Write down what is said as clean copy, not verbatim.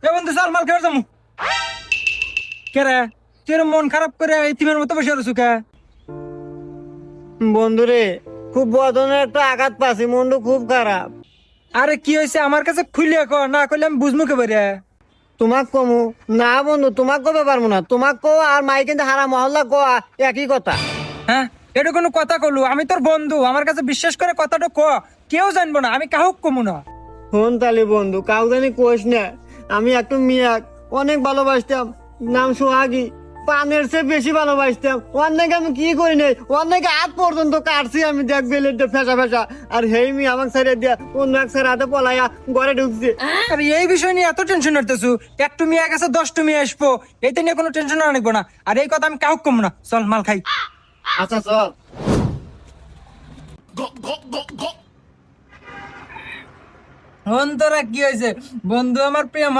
এ বন্ধু চল মাল খেয়ে যাবো। কে রে তুই এরম মন খারাপ করে ইতিমের মতো বসে রয়েছু কে? বন্ধুরে খুব বড় ধরনের একটা আঘাত পাচ্ছি, মনটা খুব খারাপ। আরে কি হয়েছে আমার কাছে খুলে কর, না করলে আমি বুঝবো কে বেরে। তোমাক কমু না বন্ধু, তোমাক কবে পারবো না, তোমাক কো আর মাই কিন্তু হারা মহল্লা কো একই কথা। হ্যাঁ এটা কোনো কথা কলু? আমি তোর বন্ধু, আমার কাছে বিশ্বাস করে কথাটা ক। কেউ জানবো না, আমি কাহুক কমু না। ফোন তালি বন্ধু, কাউ জানি কোষ না। আমি একটা মিয়াক অনেক ভালোবাসতাম, নাম সোহাগী। পানের চেয়ে বেশি ভালোবাসতাম। ওর নাকি আমি কি করি নাই, ওর নাকি হাত পর্যন্ত কাটছি আমি, দেখ বেলেটটা ফেসা ফেসা। আর হেই মি আমাকে ছেড়ে দিয়া অন্য এক ছেড়ে হাতে পলাইয়া ঘরে ঢুকছে। আরে এই বিষয় নিয়ে এত টেনশন করতেছু? একটু মেয়ে গেছে 10টা মেয়ে আসবো, এইটা নিয়ে কোনো টেনশন আনবো না। আর এই কথা আমি কাহুক কমু না, চল মাল খাই। আচ্ছা চল। তোরা কি হয়েছে বন্ধু? আমার প্রেম